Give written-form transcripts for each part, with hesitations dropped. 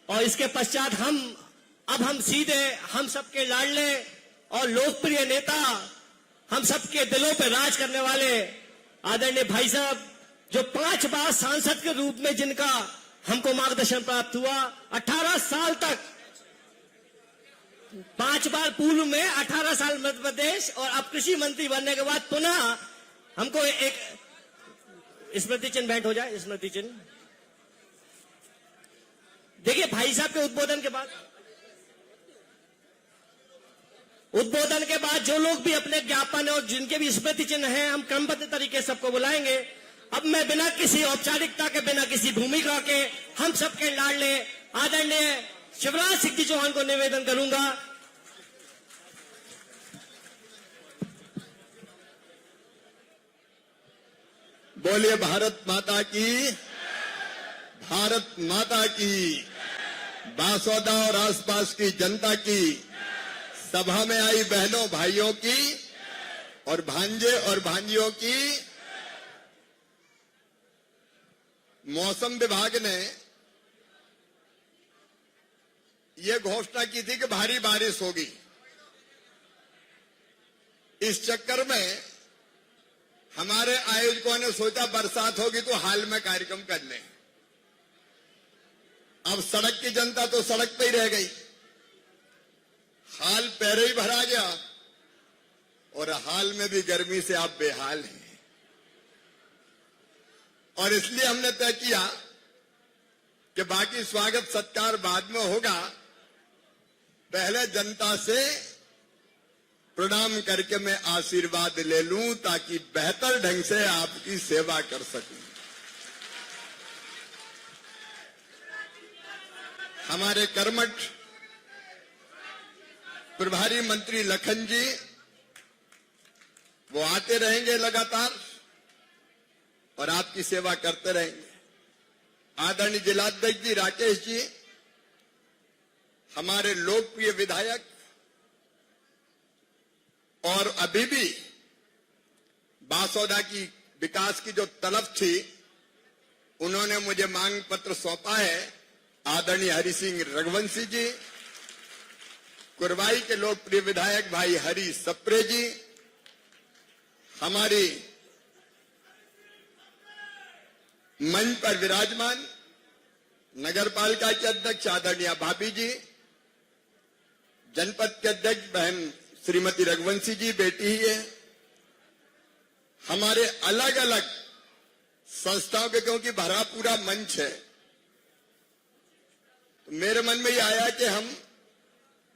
और इसके पश्चात हम सीधे हम सबके लाडले और लोकप्रिय नेता, हम सबके दिलों पर राज करने वाले आदरणीय भाई साहब, जो 5 बार सांसद के रूप में जिनका हमको मार्गदर्शन प्राप्त हुआ, 18 साल तक 5 बार पूर्व में 18 साल मध्य प्रदेश और अब कृषि मंत्री बनने के बाद पुनः हमको एक स्मृति चिन्ह भेंट हो जाए। स्मृति चिन्ह देखिए भाई साहब के उद्बोधन के बाद जो लोग भी अपने ज्ञापन और जिनके भी स्मृति चिन्ह हैं, हम क्रमबद्ध तरीके से सबको बुलाएंगे। अब मैं बिना किसी औपचारिकता के, बिना किसी भूमिका के, हम सबके लाडले आदरणीय शिवराज सिंह जी चौहान को निवेदन करूंगा। बोलिए भारत माता की, भारत माता की। बासौदा और आसपास की जनता की, सभा में आई बहनों भाइयों की और भांजे और भांजियों की। मौसम विभाग ने यह घोषणा की थी कि भारी बारिश होगी। इस चक्कर में हमारे आयोजकों ने सोचा बरसात होगी तो हाल में कार्यक्रम कर लें। अब सड़क की जनता तो सड़क पे ही रह गई, हाल पैरे ही भरा गया और हाल में भी गर्मी से आप बेहाल हैं। और इसलिए हमने तय किया कि बाकी स्वागत सत्कार बाद में होगा, पहले जनता से प्रणाम करके मैं आशीर्वाद ले लूं ताकि बेहतर ढंग से आपकी सेवा कर सकूं। हमारे कर्मठ प्रभारी मंत्री लखन जी वो आते रहेंगे लगातार और आपकी सेवा करते रहेंगे। आदरणीय जिलाध्यक्ष जी राकेश जी, हमारे लोकप्रिय विधायक, और अभी भी बासौदा की विकास की जो तलब थी उन्होंने मुझे मांग पत्र सौंपा है। आदरणीय हरि सिंह रघुवंशी जी, कुरवाई के लोकप्रिय विधायक भाई हरि सप्रे जी, हमारी मंच पर विराजमान नगरपालिका के अध्यक्ष आदरणीय भाभी जी, जनपद के अध्यक्ष बहन श्रीमती रघुवंशी जी, बेटी ही है, हमारे अलग अलग संस्थाओं के, क्योंकि भरा पूरा मंच है, तो मेरे मन में ये आया कि हम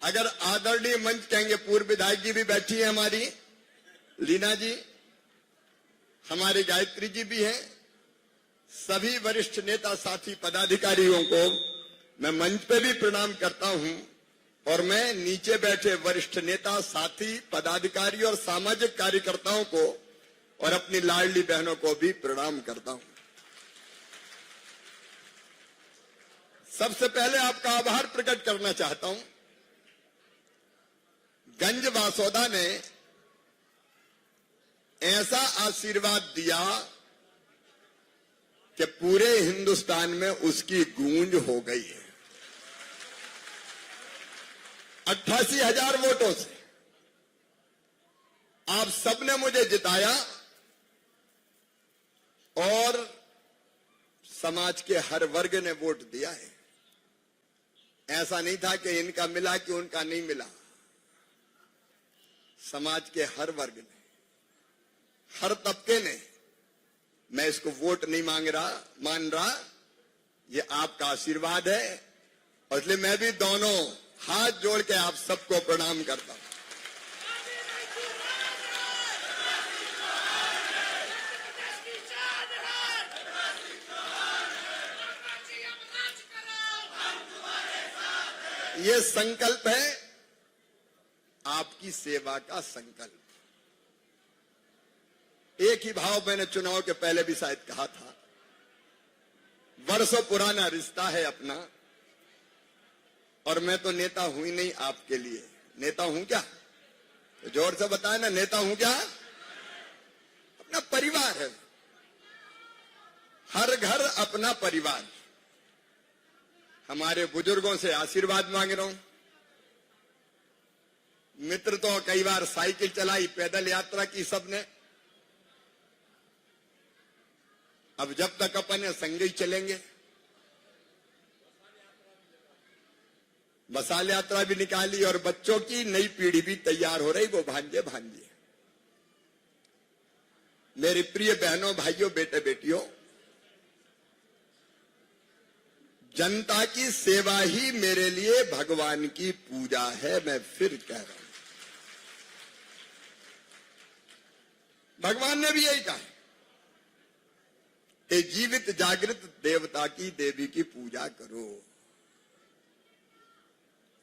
अगर आदरणीय मंच कहेंगे, पूर्व विधायक जी भी बैठी है, हमारी लीना जी, हमारी गायत्री जी भी हैं, सभी वरिष्ठ नेता साथी पदाधिकारियों को मैं मंच पे भी प्रणाम करता हूं और मैं नीचे बैठे वरिष्ठ नेता साथी पदाधिकारी और सामाजिक कार्यकर्ताओं को और अपनी लाडली बहनों को भी प्रणाम करता हूं। सबसे पहले आपका आभार प्रकट करना चाहता हूं। गंज बासौदा ने ऐसा आशीर्वाद दिया कि पूरे हिंदुस्तान में उसकी गूंज हो गई है। 88,000 वोटों से आप सबने मुझे जिताया और समाज के हर वर्ग ने वोट दिया है। ऐसा नहीं था कि इनका मिला कि उनका नहीं मिला। समाज के हर वर्ग ने, हर तबके ने, मैं इसको वोट नहीं मान रहा, ये आपका आशीर्वाद है और इसलिए मैं भी दोनों हाथ जोड़ के आप सबको प्रणाम करता हूं। ये संकल्प है आपकी सेवा का संकल्प। एक ही भाव मैंने चुनाव के पहले भी शायद कहा था, वर्षों पुराना रिश्ता है अपना, और मैं तो नेता हूं ही नहीं आपके लिए। नेता हूं क्या? तो जोर से बताए ना, नेता हूं क्या? अपना परिवार है, हर घर अपना परिवार। हमारे बुजुर्गों से आशीर्वाद मांग रहा हूं। मित्र तो कई बार साइकिल चलाई, पैदल यात्रा की सबने। अब जब तक अपन संग ही चलेंगे। मसाल यात्रा भी निकाली और बच्चों की नई पीढ़ी भी तैयार हो रही, वो भांजे भांजे। मेरी प्रिय बहनों, भाइयों, बेटे बेटियों, जनता की सेवा ही मेरे लिए भगवान की पूजा है। मैं फिर कह रहा हूं, भगवान ने भी यही कहा कि जीवित जागृत देवता की, देवी की पूजा करो।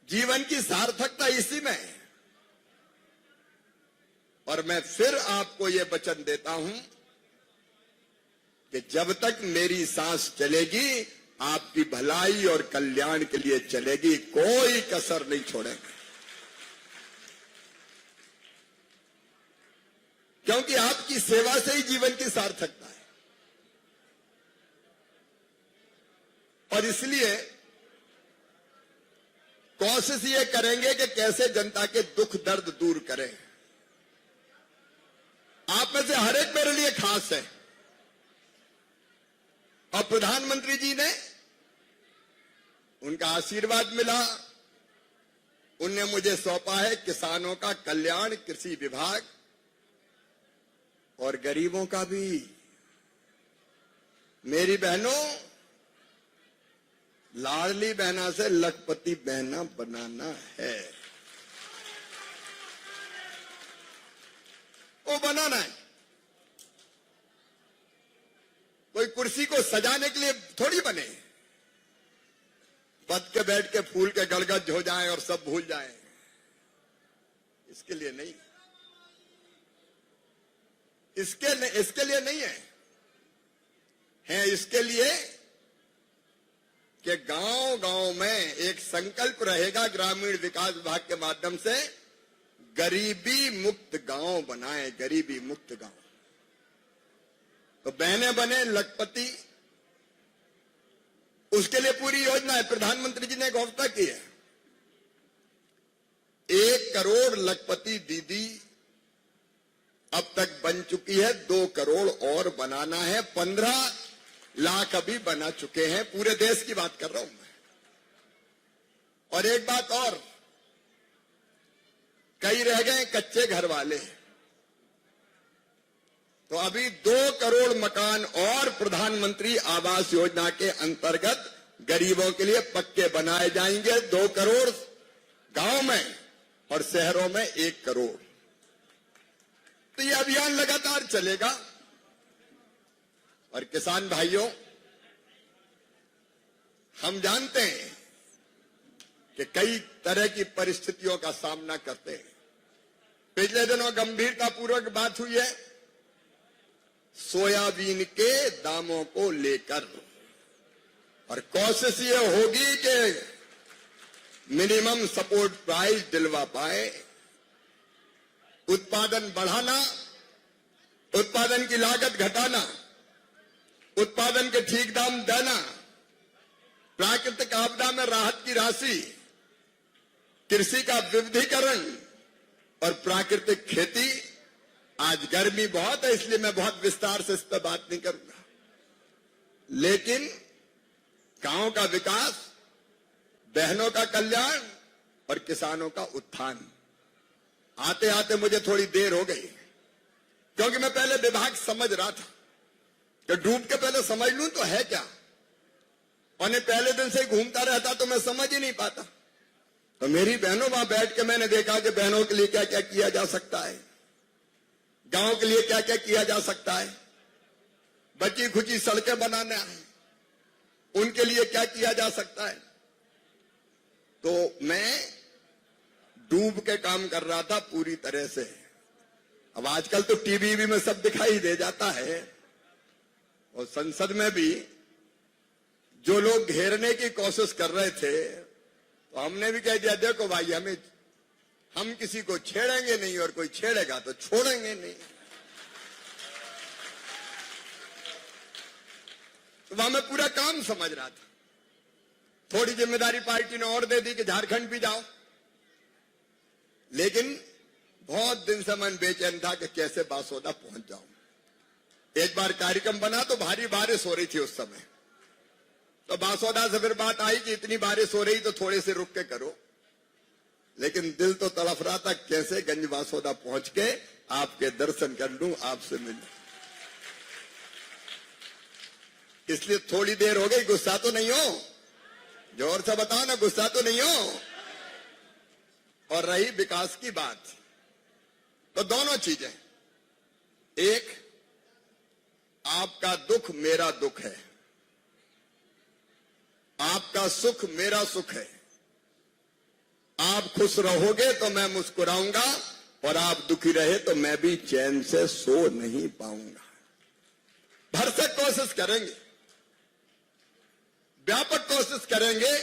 जीवन की सार्थकता इसी में है। और मैं फिर आपको यह वचन देता हूं कि जब तक मेरी सांस चलेगी, आपकी भलाई और कल्याण के लिए चलेगी, कोई कसर नहीं छोड़ेंगे। क्योंकि आपकी सेवा से ही जीवन की सार्थकता है। और इसलिए कोशिश ये करेंगे कि कैसे जनता के दुख दर्द दूर करें। आप में से हर एक मेरे लिए खास है। और प्रधानमंत्री जी ने, उनका आशीर्वाद मिला, उनने मुझे सौंपा है किसानों का कल्याण, कृषि विभाग और गरीबों का भी। मेरी बहनों, लाडली बहना से लखपति बहना बनाना है, वो बनाना है। कोई कुर्सी को सजाने के लिए थोड़ी बने, पद के बैठ के फूल के गड़गड़ हो जाएं और सब भूल जाएं, इसके लिए नहीं। इसके लिए नहीं है इसके लिए कि गांव गांव में एक संकल्प रहेगा ग्रामीण विकास विभाग के माध्यम से, गरीबी मुक्त गांव बनाए, गरीबी मुक्त गांव। तो बहने बने लखपति, उसके लिए पूरी योजना है। प्रधानमंत्री जी ने घोषणा की है 1 करोड़ लखपति दीदी अब तक बन चुकी है, 2 करोड़ और बनाना है, 15 लाख अभी बना चुके हैं। पूरे देश की बात कर रहा हूं मैं। और एक बात और, कई रह गए कच्चे घर वाले, तो अभी 2 करोड़ मकान और प्रधानमंत्री आवास योजना के अंतर्गत गरीबों के लिए पक्के बनाए जाएंगे। 2 करोड़ गांव में और शहरों में 1 करोड़। तो ये अभियान लगातार चलेगा। और किसान भाइयों, हम जानते हैं कि कई तरह की परिस्थितियों का सामना करते हैं। पिछले दिनों गंभीरतापूर्वक बात हुई है सोयाबीन के दामों को लेकर, और कोशिश ये होगी कि मिनिमम सपोर्ट प्राइस दिलवा पाए। उत्पादन बढ़ाना, उत्पादन की लागत घटाना, उत्पादन के ठीक दाम देना, प्राकृतिक आपदा में राहत की राशि, कृषि का विविधीकरण और प्राकृतिक खेती। आज गर्मी बहुत है, इसलिए मैं बहुत विस्तार से इस पर बात नहीं करूंगा, लेकिन गांव का विकास, बहनों का कल्याण और किसानों का उत्थान। आते आते मुझे थोड़ी देर हो गई, क्योंकि मैं पहले विभाग समझ रहा था कि डूब के पहले समझ लूं तो है क्या, और पहले दिन से घूमता रहता तो मैं समझ ही नहीं पाता। तो मेरी बहनों वहां बैठ के मैंने देखा कि बहनों के लिए क्या क्या किया जा सकता है, गांव के लिए क्या क्या किया जा सकता है, बची खुची सड़कें बनाना है, उनके लिए क्या किया जा सकता है। तो मैं डूब के काम कर रहा था पूरी तरह से। अब आजकल तो टीवी में सब दिखाई दे जाता है, और संसद में भी जो लोग घेरने की कोशिश कर रहे थे, तो हमने भी कह दिया देखो भाई, हम किसी को छेड़ेंगे नहीं, और कोई छेड़ेगा तो छोड़ेंगे नहीं। तो वहां मैं पूरा काम समझ रहा था। थोड़ी जिम्मेदारी पार्टी ने और दे दी कि झारखंड भी जाओ, लेकिन बहुत दिन से मन बेचैन था कि कैसे बासोदा पहुंच जाऊं। एक बार कार्यक्रम बना तो भारी बारिश हो रही थी उस समय, तो बासोदा से फिर बात आई कि इतनी बारिश हो रही तो थोड़े से रुक के करो, लेकिन दिल तो तड़फ रहा था कैसे गंज बासोदा पहुंच के आपके दर्शन कर लूं, आपसे मिलूं। इसलिए थोड़ी देर हो गई, गुस्सा तो नहीं हो? जोर से बताओ ना, गुस्सा तो नहीं हो? और रही विकास की बात, तो दोनों चीजें, एक आपका दुख मेरा दुख है, आपका सुख मेरा सुख है। आप खुश रहोगे तो मैं मुस्कुराऊंगा, और आप दुखी रहे तो मैं भी चैन से सो नहीं पाऊंगा। भरसक कोशिश करेंगे, व्यापक कोशिश करेंगे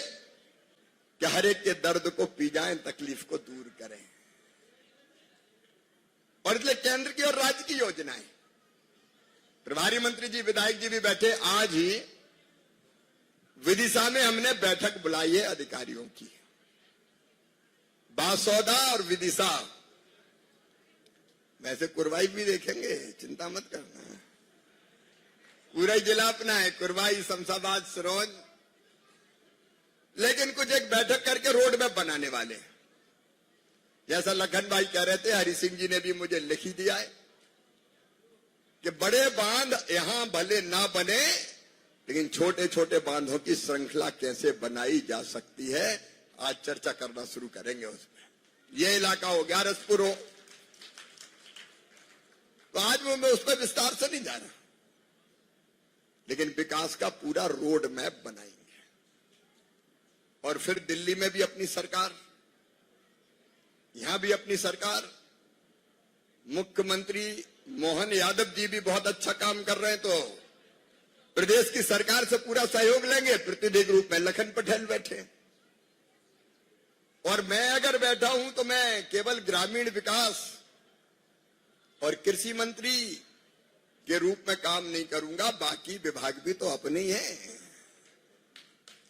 कि हर एक के दर्द को पी जाएं, तकलीफ को दूर करें। और इसलिए केंद्र की और राज्य की योजनाएं, प्रभारी मंत्री जी, विधायक जी भी बैठे। आज ही विदिशा में हमने बैठक बुलाई है अधिकारियों की, बासोदा और विदिशा। वैसे कुरवाई भी देखेंगे, चिंता मत करना, पूरा ही जिला अपना है, कुरवाई, शमशाबाद, सिरोंज, लेकिन कुछ एक बैठक करके रोड मैप बनाने वाले। जैसा लखन भाई कह रहे थे, हरि सिंह जी ने भी मुझे लिख ही दिया है कि बड़े बांध यहां भले ना बने, लेकिन छोटे छोटे बांधों की श्रृंखला कैसे बनाई जा सकती है, आज चर्चा करना शुरू करेंगे उसमें। ये इलाका हो, ग्यारसपुर हो, तो आज मैं उस पर विस्तार से नहीं जा रहा, लेकिन विकास का पूरा रोड मैप बनाएंगे। और फिर दिल्ली में भी अपनी सरकार, यहां भी अपनी सरकार, मुख्यमंत्री मोहन यादव जी भी बहुत अच्छा काम कर रहे हैं, तो प्रदेश की सरकार से पूरा सहयोग लेंगे। प्रतिनिधि रूप में लखन पटेल बैठे, और मैं अगर बैठा हूं तो मैं केवल ग्रामीण विकास और कृषि मंत्री के रूप में काम नहीं करूंगा, बाकी विभाग भी तो अपने ही हैं।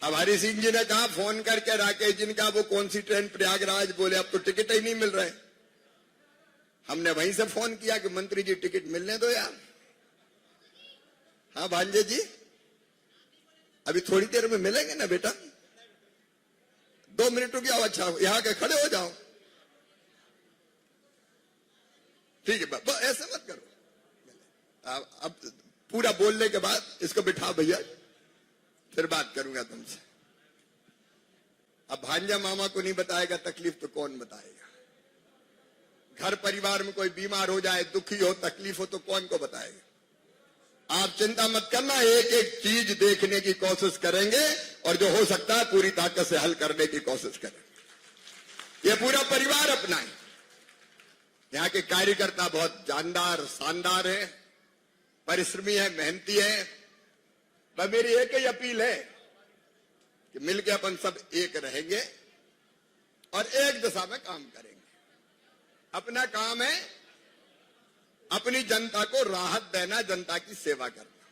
अब हरि सिंह जी ने कहा फोन करके, राकेश जी ने कहा वो कौन सी ट्रेन प्रयागराज, बोले अब तो टिकट ही नहीं मिल रहे। हमने वहीं से फोन किया कि मंत्री जी टिकट मिलने दो यार। हाँ भांजे जी, अभी थोड़ी देर में मिलेंगे ना बेटा, 2 मिनट रुक जाओ, अच्छा यहां के खड़े हो जाओ, ठीक है, ऐसे मत करो। अब पूरा बोलने के बाद इसको बिठा भैया, फिर बात करूंगा तुमसे। अब भांजा मामा को नहीं बताएगा तकलीफ तो कौन बताएगा? घर परिवार में कोई बीमार हो जाए, दुखी हो, तकलीफ हो, तो कौन को बताएगा? आप चिंता मत करना, एक एक चीज देखने की कोशिश करेंगे, और जो हो सकता है पूरी ताकत से हल करने की कोशिश करेंगे। ये पूरा परिवार अपना है, यहाँ के कार्यकर्ता बहुत जानदार, शानदार है, परिश्रमी है, मेहनती है। पर मेरी एक ही अपील है कि मिलकर अपन सब एक रहेंगे और एक दिशा में काम करेंगे। अपना काम है अपनी जनता को राहत देना, जनता की सेवा करना।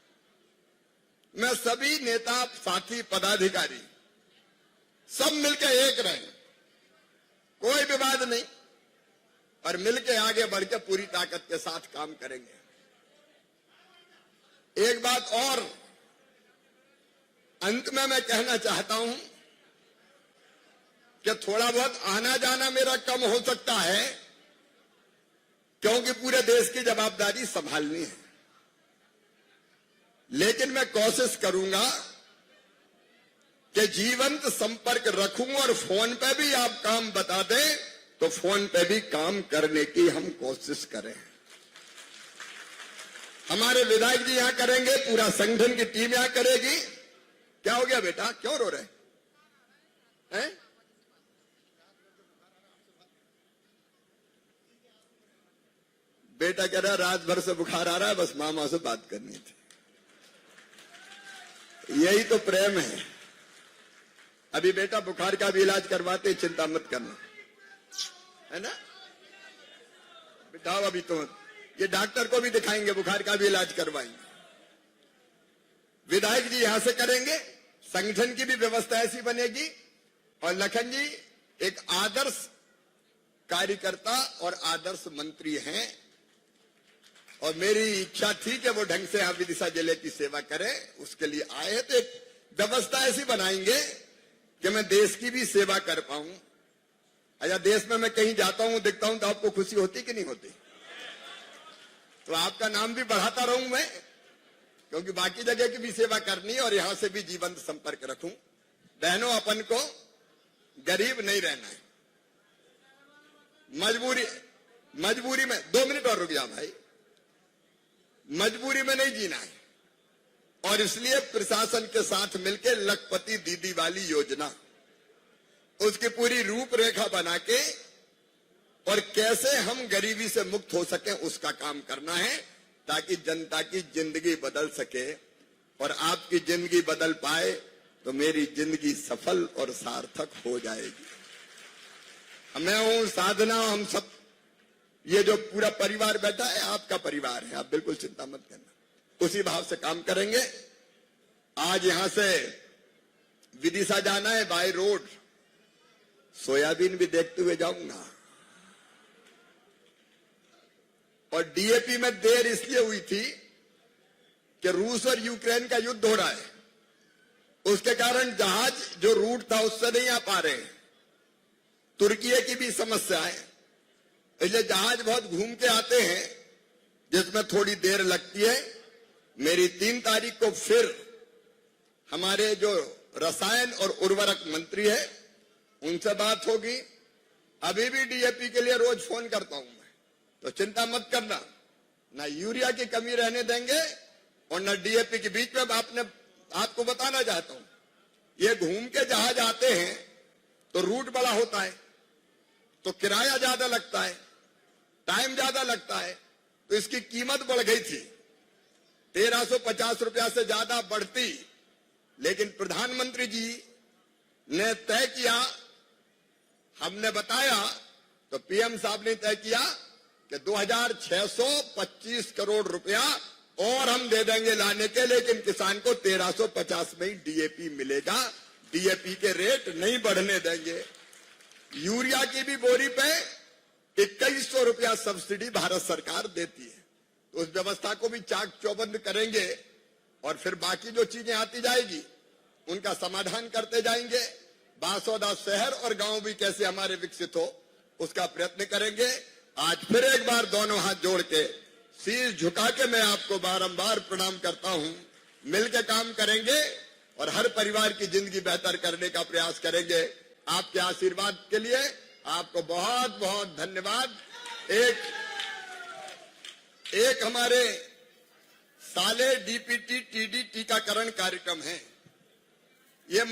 मैं सभी नेता, साथी, पदाधिकारी सब मिलकर एक रहें, कोई विवाद नहीं, और मिलकर आगे बढ़कर पूरी ताकत के साथ काम करेंगे। एक बात और अंत में मैं कहना चाहता हूं कि थोड़ा बहुत आना जाना मेरा कम हो सकता है, क्योंकि पूरे देश की जवाबदारी संभालनी है, लेकिन मैं कोशिश करूंगा कि जीवंत संपर्क रखूं, और फोन पे भी आप काम बता दें तो फोन पे भी काम करने की हम कोशिश करें। हमारे विधायक जी यहां करेंगे, पूरा संगठन की टीम यहां करेगी। क्या हो गया बेटा, क्यों रो रहे हैं? बेटा कह रहा रात भर से बुखार आ रहा है, बस मामा से बात करनी थी। यही तो प्रेम है। अभी बेटा बुखार का भी इलाज करवाते, चिंता मत करना, है ना? बिठाओ, अभी तो ये डॉक्टर को भी दिखाएंगे, बुखार का भी इलाज करवाएंगे। विधायक जी यहां से करेंगे, संगठन की भी व्यवस्था ऐसी बनेगी। और लखन जी एक आदर्श कार्यकर्ता और आदर्श मंत्री हैं, और मेरी इच्छा थी कि वो ढंग से यहाँ विदिशा जिले की सेवा करें। उसके लिए आए तो एक व्यवस्था ऐसी बनाएंगे कि मैं देश की भी सेवा कर पाऊं। अच्छा, देश में मैं कहीं जाता हूं, दिखता हूं, तो आपको खुशी होती कि नहीं होती? तो आपका नाम भी बढ़ाता रहूं मैं, क्योंकि बाकी जगह की भी सेवा करनी है और यहां से भी जीवंत संपर्क रखूं। बहनों, अपन को गरीब नहीं रहना है। मजबूरी में 2 मिनट और रुक जा भाई। मजबूरी में नहीं जीना है, और इसलिए प्रशासन के साथ मिलकर लखपति दीदी वाली योजना, उसकी पूरी रूपरेखा बना के और कैसे हम गरीबी से मुक्त हो सके उसका काम करना है, ताकि जनता की जिंदगी बदल सके। और आपकी जिंदगी बदल पाए तो मेरी जिंदगी सफल और सार्थक हो जाएगी। मैं हूं साधना, हम सब, ये जो पूरा परिवार बैठा है आपका परिवार है, आप बिल्कुल चिंता मत करना। उसी भाव से काम करेंगे। आज यहां से विदिशा जाना है बाय रोड, सोयाबीन भी देखते हुए जाऊंगा। और डीएपी में देर इसलिए हुई थी कि रूस और यूक्रेन का युद्ध हो रहा है, उसके कारण जहाज जो रूट था उससे नहीं आ पा रहे हैं। तुर्की की भी समस्या है, इसलिए जहाज बहुत घूम के आते हैं, जिसमें थोड़ी देर लगती है। मेरी 3 तारीख को फिर हमारे जो रसायन और उर्वरक मंत्री है उनसे बात होगी। अभी भी डीएपी के लिए रोज फोन करता हूं मैं, तो चिंता मत करना, ना यूरिया की कमी रहने देंगे और न डीएपी के बीच में। आपको बताना चाहता हूं, ये घूम के जहाज आते हैं तो रूट बड़ा होता है, तो किराया ज्यादा लगता है, टाइम ज्यादा लगता है, तो इसकी कीमत बढ़ गई थी 1350 रुपया से ज्यादा बढ़ती। लेकिन प्रधानमंत्री जी ने तय किया, हमने बताया, तो पीएम साहब ने तय किया कि 2625 करोड़ रुपया और हम दे देंगे लाने के, लेकिन किसान को 1350 में ही डीएपी मिलेगा। डीएपी के रेट नहीं बढ़ने देंगे। यूरिया की भी बोरी पे 2100 रुपया सब्सिडी भारत सरकार देती है, तो उस व्यवस्था को भी चाक चौबंद करेंगे और फिर बाकी जो चीजें आती जाएगी उनका समाधान करते जाएंगे। बांसौदा शहर और गांव भी कैसे हमारे विकसित हो उसका प्रयत्न करेंगे। आज फिर एक बार दोनों हाथ जोड़ के शीश झुका के मैं आपको बारंबार प्रणाम करता हूं। मिलकर काम करेंगे और हर परिवार की जिंदगी बेहतर करने का प्रयास करेंगे। आपके आशीर्वाद के लिए आपको बहुत बहुत धन्यवाद। एक हमारे साले डीपीटी टीडी टीकाकरण कार्यक्रम है। ये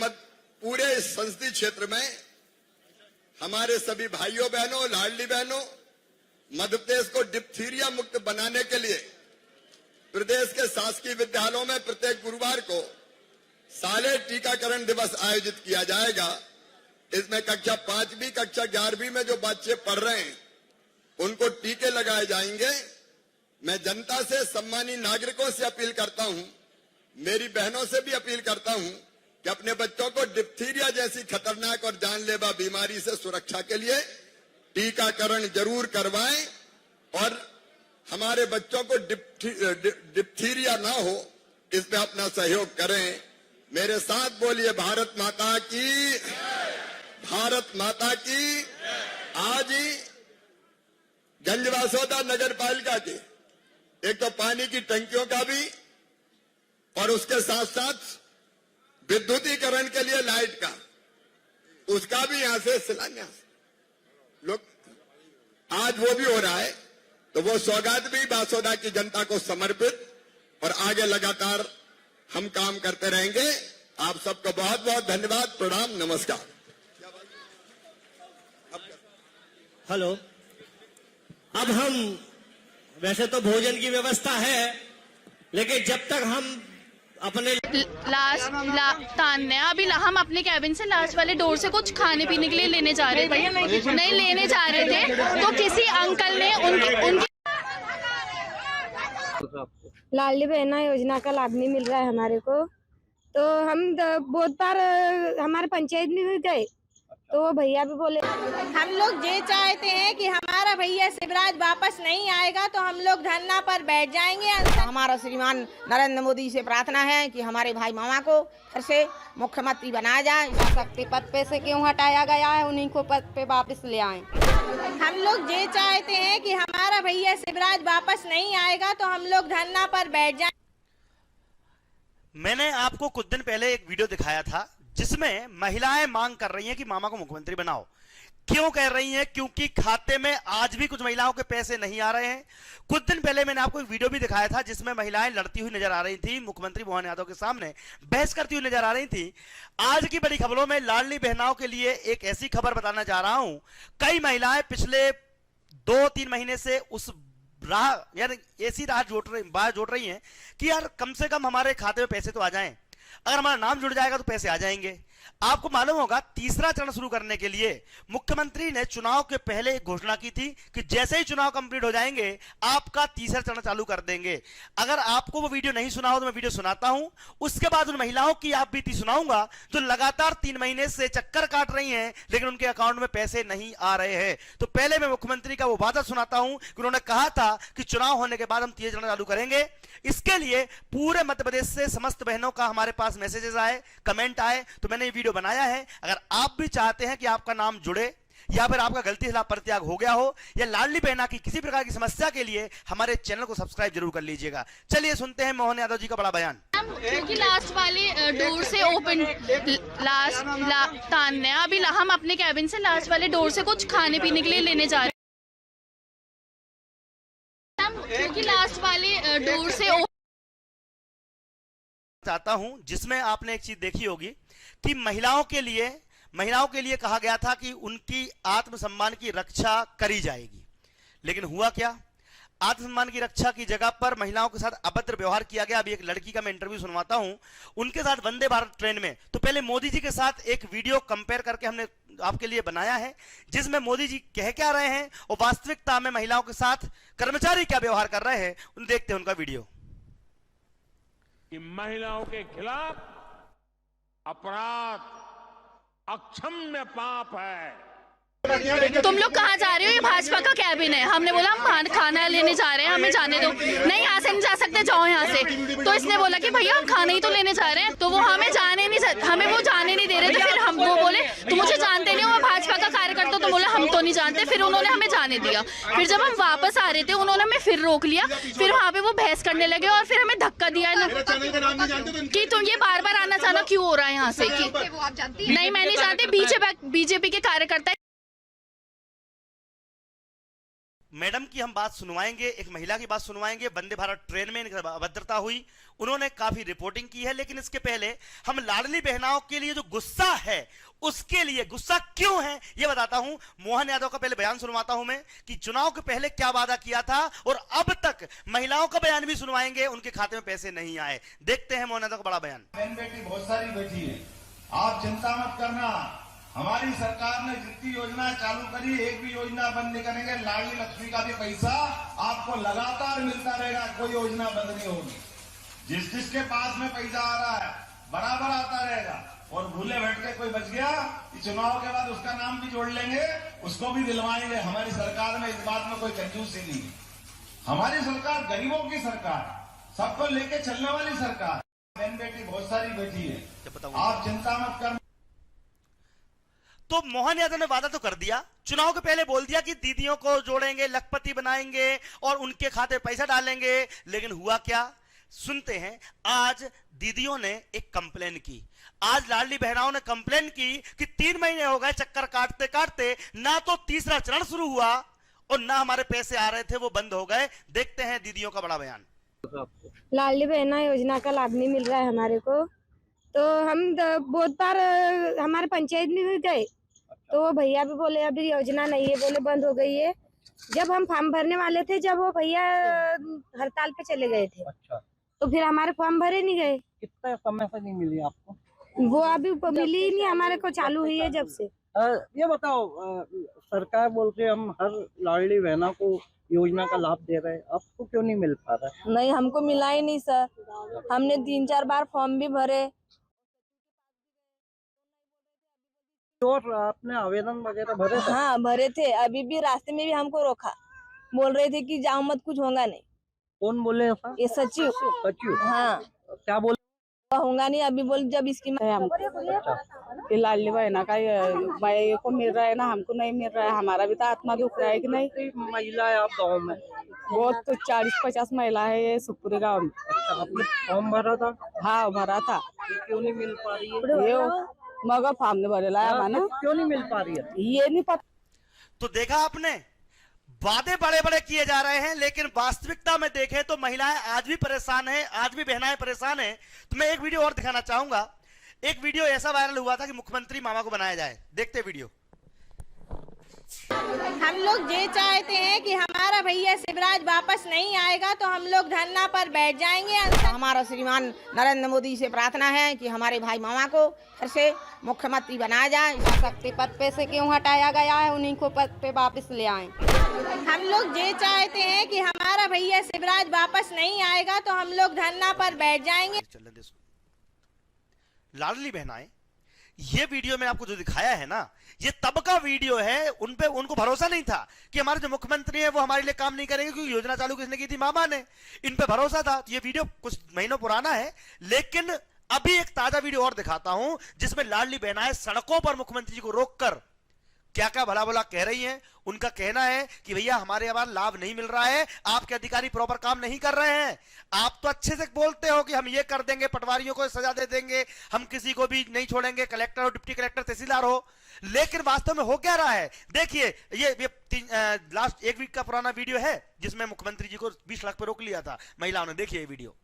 पूरे संसदीय क्षेत्र में हमारे सभी भाइयों बहनों, लाडली बहनों, मध्य प्रदेश को डिप्थीरिया मुक्त बनाने के लिए प्रदेश के शासकीय विद्यालयों में प्रत्येक गुरुवार को साले टीकाकरण दिवस आयोजित किया जाएगा। इसमें कक्षा 5वीं, कक्षा 11वीं में जो बच्चे पढ़ रहे हैं उनको टीके लगाए जाएंगे। मैं जनता से, सम्मानित नागरिकों से अपील करता हूं, मेरी बहनों से भी अपील करता हूं कि अपने बच्चों को डिप्थीरिया जैसी खतरनाक और जानलेवा बीमारी से सुरक्षा के लिए टीकाकरण जरूर करवाएं और हमारे बच्चों को डिप्थीरिया ना हो इसमें अपना सहयोग करें। मेरे साथ बोलिए भारत माता की, भारत माता की। आज ही गंजवासौदा नगर पालिका के एक तो पानी की टंकियों का भी और उसके साथ साथ विद्युतीकरण के लिए लाइट का, उसका भी यहां से शिलान्यास लोग आज वो भी हो रहा है। तो वो सौगात भी बासौदा की जनता को समर्पित और आगे लगातार हम काम करते रहेंगे। आप सबको बहुत बहुत धन्यवाद, प्रणाम, नमस्कार। हेलो, अब हम, वैसे तो भोजन की व्यवस्था है, लेकिन जब तक हम अपने अभी हम अपने कैबिन से लास्ट वाले डोर से कुछ खाने पीने के लिए लेने जा रहे थे, नहीं लेने जा रहे थे, तो किसी अंकल ने उनकी लाडली बहना योजना का लाभ नहीं मिल रहा है हमारे को। तो हम बहुत बार हमारे पंचायत में भी गए, तो वो भैया भी बोले हम लोग ये चाहते हैं कि हमारा भैया शिवराज वापस नहीं आएगा तो हम लोग धरना पर बैठ जाएंगे। हमारा श्रीमान नरेंद्र मोदी से प्रार्थना है कि हमारे भाई मामा को फिर से मुख्यमंत्री बनाया जाए। शक्ति पद पे से क्यों हटाया गया है, उन्हीं को पद पे वापस ले आए। हम लोग ये चाहते हैं कि हमारा भैया शिवराज वापस नहीं आएगा तो हम लोग धरना पर बैठ जाएं। मैंने आपको कुछ दिन पहले एक वीडियो दिखाया था जिसमें महिलाएं मांग कर रही हैं कि मामा को मुख्यमंत्री बनाओ। क्यों कह रही हैं? क्योंकि खाते में आज भी कुछ महिलाओं के पैसे नहीं आ रहे हैं। कुछ दिन पहले मैंने आपको एक वीडियो भी दिखाया था जिसमें महिलाएं लड़ती हुई नजर आ रही थी, मुख्यमंत्री मोहन यादव के सामने बहस करती हुई नजर आ रही थी। आज की बड़ी खबरों में लाडली बहनाओं के लिए एक ऐसी खबर बताना चाह रहा हूं। कई महिलाएं पिछले 2-3 महीने से उस राह यार ऐसी राह जोड़ रही हैं कि यार कम से कम हमारे खाते में पैसे तो आ जाएं, अगर हमारा नाम जुड़ जाएगा तो पैसे आ जाएंगे। आपको मालूम होगा तीसरा चरण शुरू करने के लिए मुख्यमंत्री ने चुनाव के पहले एक घोषणा की थी कि जैसे ही चुनाव कंप्लीट हो जाएंगे आपका तीसरा चरण चालू कर देंगे। अगर आपको वो वीडियो नहीं सुना हो तो मैं वीडियो सुनाता हूं, उसके बाद उन महिलाओं की आप बीती सुनाऊंगा जो लगातार 3 महीने से चक्कर काट रही हैं लेकिन उनके अकाउंट में पैसे नहीं आ रहे हैं। तो पहले मैं मुख्यमंत्री का वो वादा सुनाता हूं कि उन्होंने कहा था कि चुनाव होने के बाद हम तीसरा चरण चालू करेंगे। इसके लिए पूरे मध्य प्रदेश से समस्त बहनों का हमारे पास मैसेजेस आए, कमेंट आए, तो मैंने ये वीडियो बनाया है। अगर आप भी चाहते हैं कि आपका नाम जुड़े या फिर आपका गलती से परित्याग हो गया हो या लाडली बहना की किसी प्रकार की समस्या के लिए हमारे चैनल को सब्सक्राइब जरूर कर लीजिएगा। चलिए सुनते हैं मोहन यादव जी का बड़ा बयान। क्योंकि लास्ट वाले डोर से ओपन तान है, अभी हम अपने कैबिन से लास्ट वाले डोर से कुछ खाने पीने के लिए लेने जा रहे हैं, क्योंकि लास्ट वाले डोर से चाहता हूं जिसमें आपने एक चीज देखी होगी कि महिलाओं के लिए कहा गया था कि उनकी आत्मसम्मान की रक्षा करी जाएगी, लेकिन हुआ क्या? आत्मसम्मान की रक्षा की जगह पर महिलाओं के साथ अभद्र व्यवहार किया गया। अभी एक लड़की का मैं इंटरव्यू सुनवाता हूं, उनके साथ वंदे भारत ट्रेन में। तो पहले मोदी जी के साथ एक वीडियो कंपेयर करके हमने आपके लिए बनाया है जिसमें मोदी जी कह क्या रहे हैं और वास्तविकता में महिलाओं के साथ कर्मचारी क्या व्यवहार कर रहे हैं। देखते हैं उनका वीडियो। कि महिलाओं के खिलाफ अपराध अक्षम्य पाप है। तुम लोग कहाँ जा रहे हो? ये भाजपा का कैबिन है। हमने बोला हम खाना लेने जा रहे हैं, हमें जाने दो। नहीं, यहाँ से नहीं जा सकते, जाओ यहाँ से। तो इसने बोला कि भैया हम खाना ही तो लेने जा रहे हैं, तो वो हमें वो जाने नहीं दे रहे। तो फिर हम वो बोले तुम मुझे जानते नहीं हो, मैं भाजपा का कार्यकर्ता। तो बोला हम तो नहीं जानते। फिर उन्होंने हमें जाने दिया। फिर जब हम वापस आ रहे थे उन्होंने हमें फिर रोक लिया। फिर वहाँ पे वो बहस करने लगे और फिर हमें धक्का दिया कि तुम ये बार बार आना जाना क्यों हो रहा है यहाँ से। नहीं, मैं नहीं जानती, बीजेपी के कार्यकर्ता। मैडम की हम बात सुनवाएंगे, एक महिला की बात सुनवाएंगे। वंदे भारत ट्रेन में अभद्रता हुई, उन्होंने काफी रिपोर्टिंग की है, लेकिन इसके पहले हम लाडली बहनाओं के लिए जो गुस्सा है उसके लिए गुस्सा क्यों है ये बताता हूं। मोहन यादव का पहले बयान सुनवाता हूं मैं कि चुनाव के पहले क्या वादा किया था और अब तक महिलाओं का बयान भी सुनवाएंगे, उनके खाते में पैसे नहीं आए। देखते हैं मोहन यादव का बड़ा बयान। बहन बेटी बहुत सारी बैठी है, आप चिंता मत करना। हमारी सरकार ने जितनी योजना चालू करी एक भी योजना बंद नहीं करेंगे। लाडली लक्ष्मी का भी पैसा आपको लगातार मिलता रहेगा, कोई योजना बंद नहीं होगी। जिसके पास में पैसा आ रहा है बराबर आता रहेगा। और भूले बैठ के कोई बच गया कि चुनाव के बाद उसका नाम भी जोड़ लेंगे, उसको भी दिलवाएंगे। हमारी सरकार में इस बात में कोई कंजूसी नहीं। हमारी सरकार गरीबों की सरकार, सबको लेके चलने वाली सरकार। बहन बेटी बहुत सारी बैठी है, आप चिंता मत करना। तो मोहन यादव ने वादा तो कर दिया, चुनाव के पहले बोल दिया कि दीदियों को जोड़ेंगे, लखपति बनाएंगे और उनके खाते पैसा डालेंगे, लेकिन हुआ क्या? सुनते हैं। आज दीदियों ने एक कंप्लेन की, आज लाडली बहनाओं ने कंप्लेन की कि 3 महीने हो गए चक्कर काटते काटते, ना तो तीसरा चरण शुरू हुआ और ना हमारे पैसे आ रहे थे, वो बंद हो गए। देखते हैं दीदियों का बड़ा बयान। लाडली बहना योजना का लाभ नहीं मिल रहा है हमारे को, तो हम बहुत बार हमारे पंचायत में भी गए, तो वो भैया भी बोले अभी योजना नहीं है, बोले बंद हो गई है। जब हम फॉर्म भरने वाले थे, जब वो भैया हड़ताल पे चले गए थे, तो फिर हमारे फॉर्म भरे नहीं गए। कितना समय से नहीं मिली आपको? वो अभी मिली ही नहीं, हमारे को चालू हुई है जब से। ये बताओ, सरकार बोलते हम हर लाडली बहना को योजना का लाभ दे रहे हैं, आपको क्यों नहीं मिल पा रहा है? नहीं, हमको मिला ही नहीं सर। हमने 3-4 बार फॉर्म भी भरे और आपने आवेदन वगैरह भरे थे? हाँ भरे थे, अभी भी रास्ते में भी हमको रोका, बोल रहे थे कि जाओ मत, कुछ होगा नहीं। कौन बोले ऐसा? ये सचिव। सचिव? हाँ क्या बोले? होगा नहीं, अभी बोल जब इसकी कि लाडली बहना का भाई को मिल रहा है ना, हमको नहीं मिल रहा है, हमारा भी तो आत्मा दुख रहा है कि नहीं। महिला है आप गाँव में? बहुत तो 40-50 महिला है ये सुखपुरी गाँव में। अच्छा, आपने फॉर्म भरा था? हाँ भरा था। ये क्यों नहीं मिल पा रही है? ये मगर फार्म ने भरेला है माना, क्यों नहीं मिल पा रही है? ये नहीं पता। तो देखा आपने, वादे बड़े बड़े किए जा रहे हैं, लेकिन वास्तविकता में देखें तो महिलाएं आज भी परेशान हैं, आज भी बहनाएं परेशान हैं। तो मैं एक वीडियो और दिखाना चाहूंगा। एक वीडियो ऐसा वायरल हुआ था कि मुख्यमंत्री मामा को बनाया जाए, देखते वीडियो। हम लोग ये चाहते हैं कि हमारा भैया शिवराज वापस नहीं आएगा तो हम लोग धरना पर बैठ जाएंगे। हमारा श्रीमान नरेंद्र मोदी से प्रार्थना है कि हमारे भाई मामा को फिर से मुख्यमंत्री बनाया जाए। शक्ति पद पे से क्यों हटाया गया है, उन्हीं को पद पे वापस ले आए। हम लोग ये चाहते हैं कि हमारा भैया शिवराज वापस नहीं आएगा तो हम लोग धरना पर बैठ जाएंगे। लाडली बहनाएं, ये वीडियो में आपको जो दिखाया है ना, ये तब का वीडियो है। उनको भरोसा नहीं था कि हमारे जो मुख्यमंत्री हैं वो हमारे लिए काम नहीं करेंगे, क्योंकि योजना चालू किसने की थी? मामा ने। इन पे भरोसा था। ये वीडियो कुछ महीनों पुराना है, लेकिन अभी एक ताजा वीडियो और दिखाता हूं जिसमें लाडली बहनाएं सड़कों पर मुख्यमंत्री जी को रोककर क्या क्या भला भला कह रही हैं। उनका कहना है कि भैया हमारे यहाँ लाभ नहीं मिल रहा है, आपके अधिकारी प्रॉपर काम नहीं कर रहे हैं। आप तो अच्छे से बोलते हो कि हम ये कर देंगे, पटवारियों को सजा दे देंगे, हम किसी को भी नहीं छोड़ेंगे, कलेक्टर हो, डिप्टी कलेक्टर, तहसीलदार हो, लेकिन वास्तव में हो क्या रहा है? देखिए, ये लास्ट एक वीक का पुराना वीडियो है जिसमें मुख्यमंत्री जी को 20 लाख पे रोक लिया था महिलाओं ने। देखिए ये वीडियो।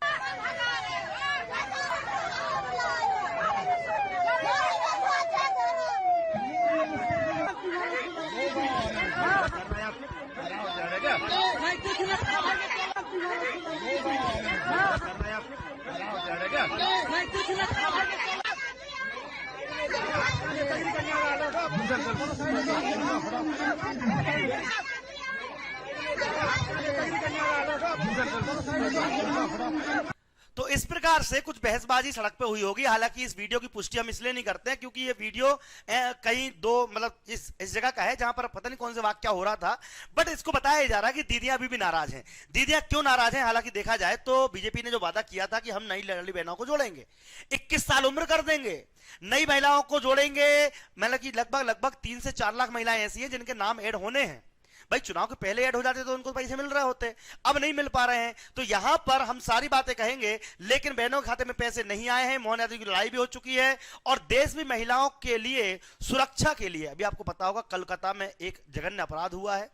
तो इस प्रकार से कुछ बहसबाजी सड़क पे हुई होगी। हालांकि इस वीडियो की पुष्टि हम इसलिए नहीं करते हैं क्योंकि ये वीडियो कहीं दो मतलब इस जगह का है जहां पर पता नहीं कौन से वाक्य हो रहा था, बट इसको बताया जा रहा है कि दीदियां अभी भी नाराज हैं। दीदियां क्यों नाराज हैं? हालांकि देखा जाए तो बीजेपी ने जो वादा किया था कि हम नई लाडली बहनों को जोड़ेंगे, 21 साल उम्र कर देंगे, नई महिलाओं को जोड़ेंगे, मतलब कि लगभग 3 से 4 लाख महिलाएं ऐसी हैं जिनके नाम ऐड होने हैं। भाई चुनाव के पहले ऐड हो जाते तो उनको पैसे मिल रहे होते, अब नहीं मिल पा रहे हैं। तो यहां पर हम सारी बातें कहेंगे, लेकिन बहनों के खाते में पैसे नहीं आए हैं। मोहन यादव की लड़ाई भी हो चुकी है और देश भी महिलाओं के लिए सुरक्षा के लिए, अभी आपको पता होगा कोलकाता में एक जघन्य अपराध हुआ है,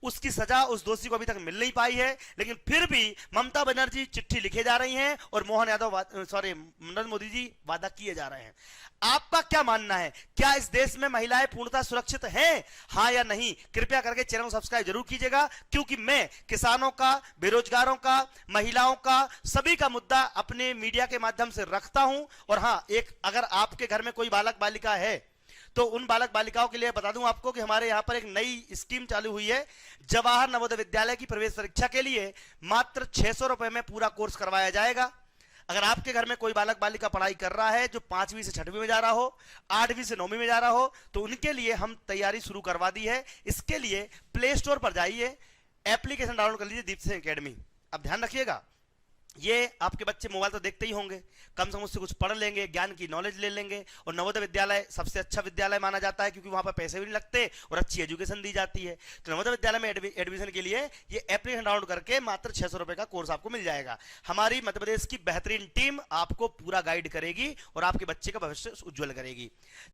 उसकी सजा उस दोषी को अभी तक मिल नहीं पाई है, लेकिन फिर भी ममता बनर्जी चिट्ठी लिखे जा रही हैं और नरेंद्र मोदी जी वादा किए जा रहे हैं। आपका क्या मानना है? क्या इस देश में महिलाएं पूर्णतः सुरक्षित हैं, हाँ या नहीं? कृपया करके चैनल को सब्सक्राइब जरूर कीजिएगा, क्योंकि मैं किसानों का, बेरोजगारों का, महिलाओं का, सभी का मुद्दा अपने मीडिया के माध्यम से रखता हूं। और हाँ, एक अगर आपके घर में कोई बालक बालिका है तो उन बालक बालिकाओं के लिए बता दूं आपको कि हमारे यहां पर एक नई स्कीम चालू हुई है। जवाहर नवोदय विद्यालय की प्रवेश परीक्षा के लिए मात्र 600 रुपए में पूरा कोर्स करवाया जाएगा। अगर आपके घर में कोई बालक बालिका पढ़ाई कर रहा है जो 5वीं से 6वीं में जा रहा हो, 8वीं से 9वीं में जा रहा हो, तो उनके लिए हम तैयारी शुरू करवा दी है। इसके लिए प्ले स्टोर पर जाइए, एप्लीकेशन डाउनलोड कर लीजिए, दीप सिंह एकेडमी। अब ध्यान रखिएगा, ये आपके बच्चे मोबाइल तो देखते ही होंगे, कम से कम उससे कुछ पढ़ लेंगे, ज्ञान की नॉलेज ले लेंगे। और नवोदय विद्यालय सबसे अच्छा विद्यालय माना जाता है क्योंकि वहां पर पैसे भी नहीं लगते और अच्छी एजुकेशन दी जाती है। तो नवोदय विद्यालय में एडमिशन के लिए ये एप्लीकेशन डाउनलोड करके मात्र 600 रुपए का कोर्स आपको मिल जाएगा। हमारी मध्य प्रदेश की बेहतरीन टीम आपको पूरा गाइड करेगी और आपके बच्चे का भविष्य उज्जवल करेगी।